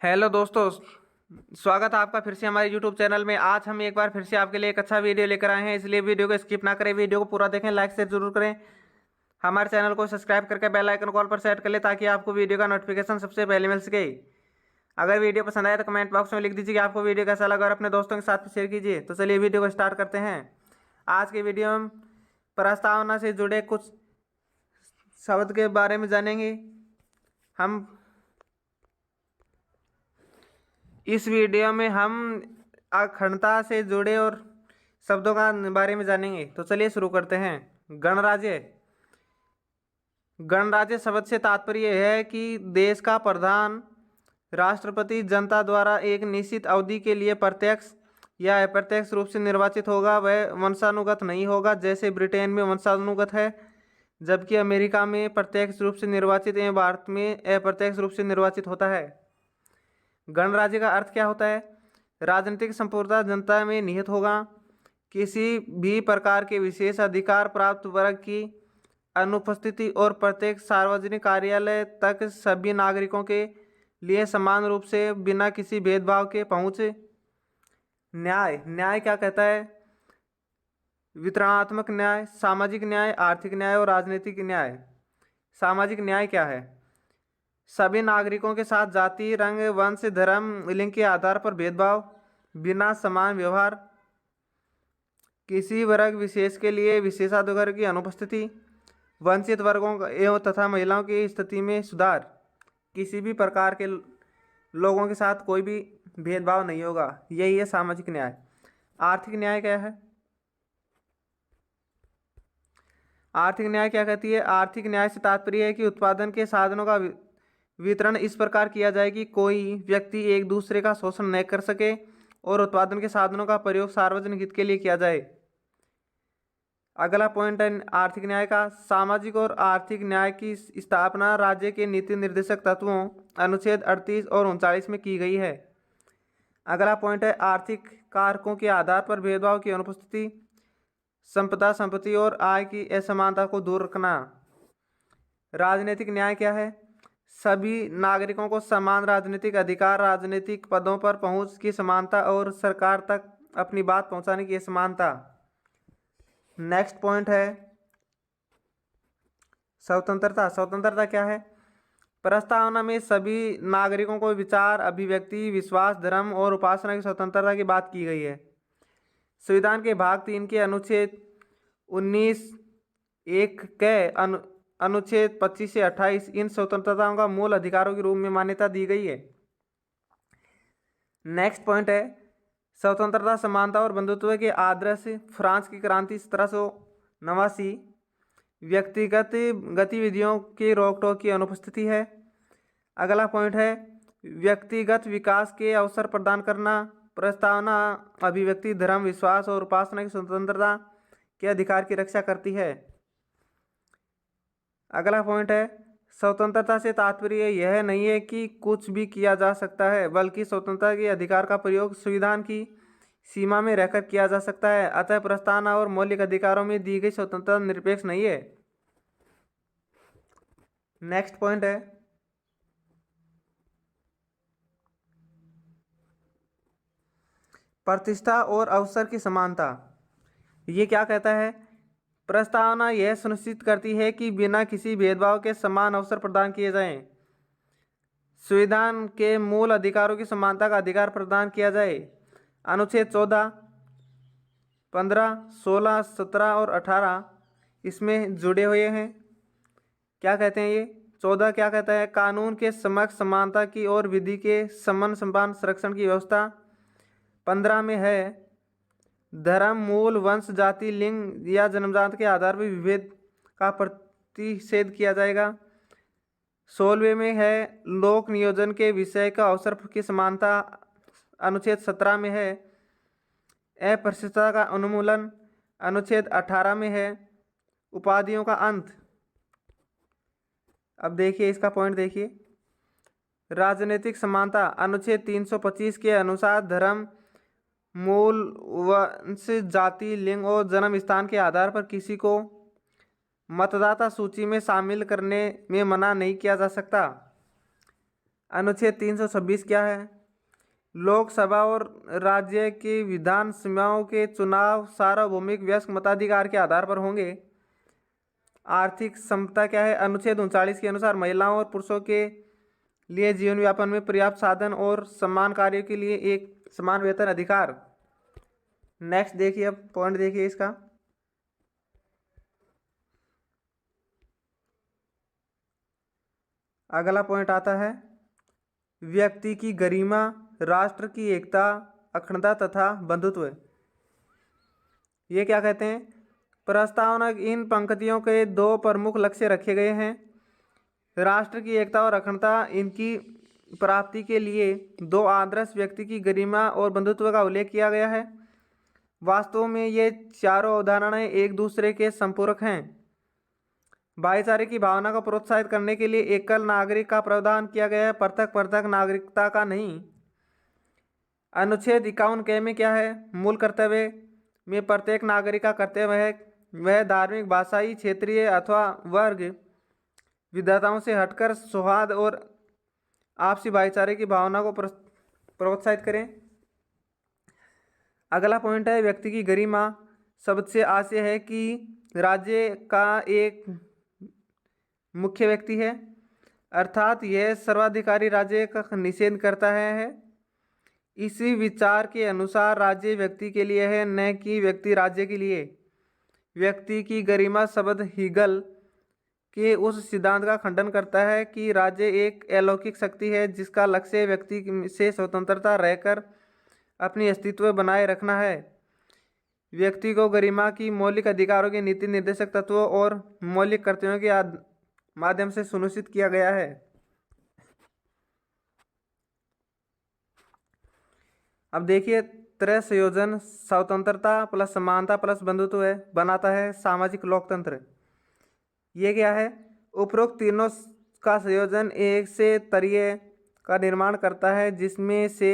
Hello दोस्तों। स्वागत है आपका फिर से हमारे यूट्यूब चैनल में। आज हम एक बार फिर से आपके लिए एक अच्छा वीडियो लेकर आए हैं, इसलिए वीडियो को स्किप ना करें, वीडियो को पूरा देखें, लाइक शेयर जरूर करें। हमारे चैनल को सब्सक्राइब करके बेल आइकन कॉल पर सेट कर लें ताकि आपको वीडियो का नोटिफिकेशन सबसे पहले मिल सके। अगर वीडियो पसंद आए तो कमेंट बॉक्स में लिख दीजिए कि आपको वीडियो कैसा लगा और अपने दोस्तों के साथ शेयर कीजिए। तो चलिए वीडियो को स्टार्ट करते हैं। आज की वीडियो में प्रस्तावना से जुड़े कुछ शब्द के बारे में जानेंगे। हम इस वीडियो में हम अखंडता से जुड़े और शब्दों का बारे में जानेंगे। तो चलिए शुरू करते हैं। गणराज्य। गणराज्य शब्द से तात्पर्य है कि देश का प्रधान राष्ट्रपति जनता द्वारा एक निश्चित अवधि के लिए प्रत्यक्ष या अप्रत्यक्ष रूप से निर्वाचित होगा। वह वंशानुगत नहीं होगा, जैसे ब्रिटेन में वंशानुगत है जबकि अमेरिका में प्रत्यक्ष रूप से निर्वाचित एवं भारत में अप्रत्यक्ष रूप से निर्वाचित होता है। गणराज्य का अर्थ क्या होता है? राजनीतिक संपूर्णता जनता में निहित होगा। किसी भी प्रकार के विशेष अधिकार प्राप्त वर्ग की अनुपस्थिति और प्रत्येक सार्वजनिक कार्यालय तक सभी नागरिकों के लिए समान रूप से बिना किसी भेदभाव के पहुँच। न्याय। न्याय क्या कहता है? वितरणात्मक न्याय, सामाजिक न्याय, आर्थिक न्याय और राजनीतिक न्याय। सामाजिक न्याय क्या है? सभी नागरिकों के साथ जाति, रंग, वंश, धर्म, लिंग के आधार पर भेदभाव, बिना समान व्यवहार, किसी वर्ग विशेष के लिए विशेषाधिकार की अनुपस्थिति, वंचित वर्गों एवं तथा महिलाओं की स्थिति में सुधार। किसी भी प्रकार के लोगों के साथ कोई भी भेदभाव नहीं होगा। यही है सामाजिक न्याय। आर्थिक न्याय क्या है? आर्थिक न्याय क्या कहती है? आर्थिक न्याय से तात्पर्य है कि उत्पादन के साधनों का वितरण इस प्रकार किया जाए कि कोई व्यक्ति एक दूसरे का शोषण न कर सके और उत्पादन के साधनों का प्रयोग सार्वजनिक हित के लिए किया जाए। अगला पॉइंट है आर्थिक न्याय का। सामाजिक और आर्थिक न्याय की स्थापना राज्य के नीति निर्देशक तत्वों अनुच्छेद 38 और 39 में की गई है। अगला पॉइंट है आर्थिक कारकों के आधार पर भेदभाव की अनुपस्थिति, संपदा, संपत्ति और आय की असमानता को दूर रखना। राजनीतिक न्याय क्या है? सभी नागरिकों को समान राजनीतिक अधिकार, राजनीतिक पदों पर पहुंच की समानता और सरकार तक अपनी बात पहुंचाने की समानता। नेक्स्ट पॉइंट है स्वतंत्रता। स्वतंत्रता क्या है? प्रस्तावना में सभी नागरिकों को विचार, अभिव्यक्ति, विश्वास, धर्म और उपासना की स्वतंत्रता की बात की गई है। संविधान के भाग 3 के अनुच्छेद 19(1) के अनुच्छेद 25 से 28 इन स्वतंत्रताओं का मूल अधिकारों के रूप में मान्यता दी गई है। नेक्स्ट पॉइंट है स्वतंत्रता, समानता और बंधुत्व के आदर्श। फ्रांस की क्रांति 1789। व्यक्तिगत गतिविधियों की रोक टोक की अनुपस्थिति है। अगला पॉइंट है व्यक्तिगत विकास के अवसर प्रदान करना। प्रस्तावना अभिव्यक्ति, धर्म, विश्वास और उपासना की स्वतंत्रता के अधिकार की रक्षा करती है। अगला पॉइंट है स्वतंत्रता से तात्पर्य यह नहीं है कि कुछ भी किया जा सकता है, बल्कि स्वतंत्रता के अधिकार का प्रयोग संविधान की सीमा में रहकर किया जा सकता है। अतः प्रस्तावना और मौलिक अधिकारों में दी गई स्वतंत्रता निरपेक्ष नहीं है। नेक्स्ट पॉइंट है प्रतिष्ठा और अवसर की समानता। ये क्या कहता है? प्रस्तावना यह सुनिश्चित करती है कि बिना किसी भेदभाव के समान अवसर प्रदान किए जाएं। संविधान के मूल अधिकारों की समानता का अधिकार प्रदान किया जाए। अनुच्छेद 14, 15, 16, 17 और 18 इसमें जुड़े हुए हैं। क्या कहते हैं ये? 14 क्या कहता है? कानून के समक्ष समानता की और विधि के समान संरक्षण की व्यवस्था। 15 में है धर्म, मूल, वंश, जाति, लिंग या जन्मजात के आधार पर विभेद का प्रतिषेध किया जाएगा। 16वें में है लोक नियोजन के विषय का अवसर की समानता। अनुच्छेद 17 में है अस्पृश्यता का उन्मूलन। अनुच्छेद 18 में है उपाधियों का अंत। अब देखिए इसका पॉइंट देखिए। राजनीतिक समानता। अनुच्छेद 325 के अनुसार धर्म, मूल, वंश, जाति, लिंग और जन्म स्थान के आधार पर किसी को मतदाता सूची में शामिल करने में मना नहीं किया जा सकता। अनुच्छेद 326 क्या है? लोकसभा और राज्य की विधान सभाओं के चुनाव सार्वभौमिक वयस्क मताधिकार के आधार पर होंगे। आर्थिक समता क्या है? अनुच्छेद 39 के अनुसार महिलाओं और पुरुषों के लिए जीवन यापन में पर्याप्त साधन और समान कार्यों के लिए एक समान वेतन अधिकार। नेक्स्ट देखिए, अब पॉइंट देखिए इसका। अगला पॉइंट आता है व्यक्ति की गरिमा, राष्ट्र की एकता, अखंडता तथा बंधुत्व। ये क्या कहते हैं? प्रस्तावना इन पंक्तियों के दो प्रमुख लक्ष्य रखे गए हैं। राष्ट्र की एकता और अखंडता, इनकी प्राप्ति के लिए दो आदर्श व्यक्ति की गरिमा और बंधुत्व का उल्लेख किया गया है। वास्तव में ये चारों अवधारणाएं एक दूसरे के संपूरक हैं। भाईचारे की भावना को प्रोत्साहित करने के लिए एकल नागरिक का प्रावधान किया गया है, पृथक पृथक नागरिकता का नहीं। अनुच्छेद 51 के में क्या है? मूल कर्तव्य में प्रत्येक नागरिक का कर्तव्य है वह धार्मिक, भाषाई, क्षेत्रीय अथवा वर्ग विविधताओं से हटकर सौहार्द और आपसी भाईचारे की भावना को प्रोत्साहित करें। अगला पॉइंट है व्यक्ति की गरिमा। शब्द से आशय है कि राज्य का एक मुख्य व्यक्ति है, अर्थात यह सर्वाधिकारी राज्य का निषेध करता है। इसी विचार के अनुसार राज्य व्यक्ति के लिए है, न कि व्यक्ति राज्य के लिए। व्यक्ति की गरिमा शब्द हीगल के उस सिद्धांत का खंडन करता है कि राज्य एक अलौकिक शक्ति है जिसका लक्ष्य व्यक्ति से स्वतंत्रता रहकर अपनी अस्तित्व बनाए रखना है। व्यक्ति को गरिमा की मौलिक अधिकारों के नीति निर्देशक तत्वों और मौलिक कर्तव्यों के माध्यम से सुनिश्चित किया गया है। अब देखिए, त्रय संयोजन स्वतंत्रता प्लस समानता प्लस बंधुत्व बनाता है सामाजिक लोकतंत्र। ये क्या है? उपरोक्त तीनों का संयोजन एक से तरीय का निर्माण करता है, जिसमें से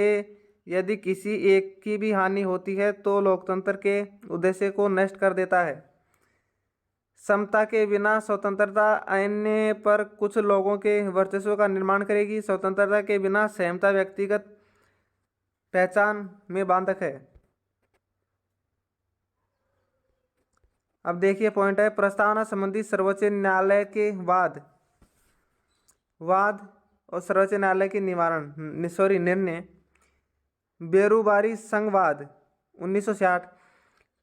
यदि किसी एक की भी हानि होती है तो लोकतंत्र के उद्देश्य को नष्ट कर देता है। समता के बिना स्वतंत्रता अन्य पर कुछ लोगों के वर्चस्व का निर्माण करेगी। स्वतंत्रता के बिना सहमता व्यक्तिगत पहचान में बाधक है। अब देखिए पॉइंट है प्रस्तावना संबंधी सर्वोच्च न्यायालय के वाद और सर्वोच्च न्यायालय के निर्णय। बेरुबारी संघवाद 1960।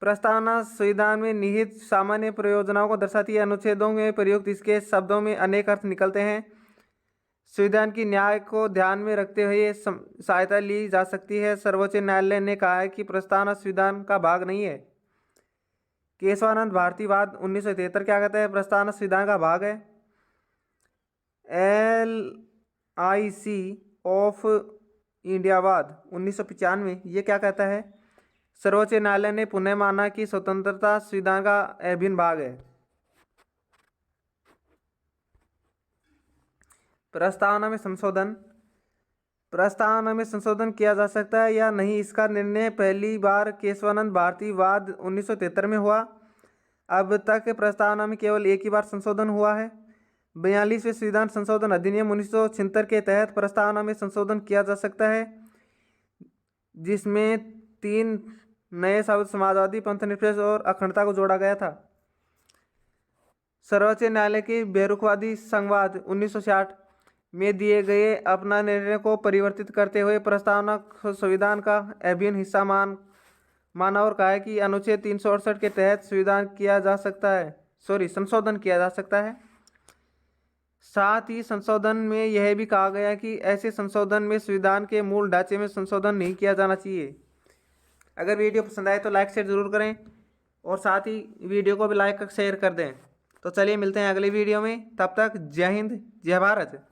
प्रस्तावना संविधान में निहित सामान्य प्रयोजनों को दर्शाती है। अनुच्छेदों में प्रयुक्त इसके शब्दों में अनेक अर्थ निकलते हैं। संविधान की न्याय को ध्यान में रखते हुए सहायता ली जा सकती है। सर्वोच्च न्यायालय ने कहा है कि प्रस्तावना संविधान का भाग नहीं है। केशवानंद भारतीवाद 1973 क्या कहता है? प्रस्तावना संविधान का भाग है। LIC ऑफ इंडियावाद 1995 ये क्या कहता है? सर्वोच्च न्यायालय ने पुनः माना कि स्वतंत्रता संविधान का अभिन्न भाग है। प्रस्तावना में संशोधन किया जा सकता है या नहीं, इसका निर्णय पहली बार केशवानंद भारतीवाद 1973 में हुआ। अब तक प्रस्तावना में केवल एक ही बार संशोधन हुआ है। 42वें संविधान संशोधन अधिनियम 1976 के तहत प्रस्तावना में संशोधन किया जा सकता है, जिसमें 3 नए शब्द समाजवादी, पंथनिरपेक्ष और अखंडता को जोड़ा गया था। सर्वोच्च न्यायालय की बेरुखवादी संघवाद 1960 में दिए गए अपना निर्णय को परिवर्तित करते हुए प्रस्तावना संविधान का अभिन्न हिस्सा माना और कहा है कि अनुच्छेद 368 के तहत संशोधन किया जा सकता है। साथ ही संशोधन में यह भी कहा गया कि ऐसे संशोधन में संविधान के मूल ढांचे में संशोधन नहीं किया जाना चाहिए। अगर वीडियो पसंद आए तो लाइक शेयर जरूर करें और साथ ही वीडियो को भी लाइक शेयर कर दें। तो चलिए मिलते हैं अगली वीडियो में, तब तक जय हिंद जय भारत।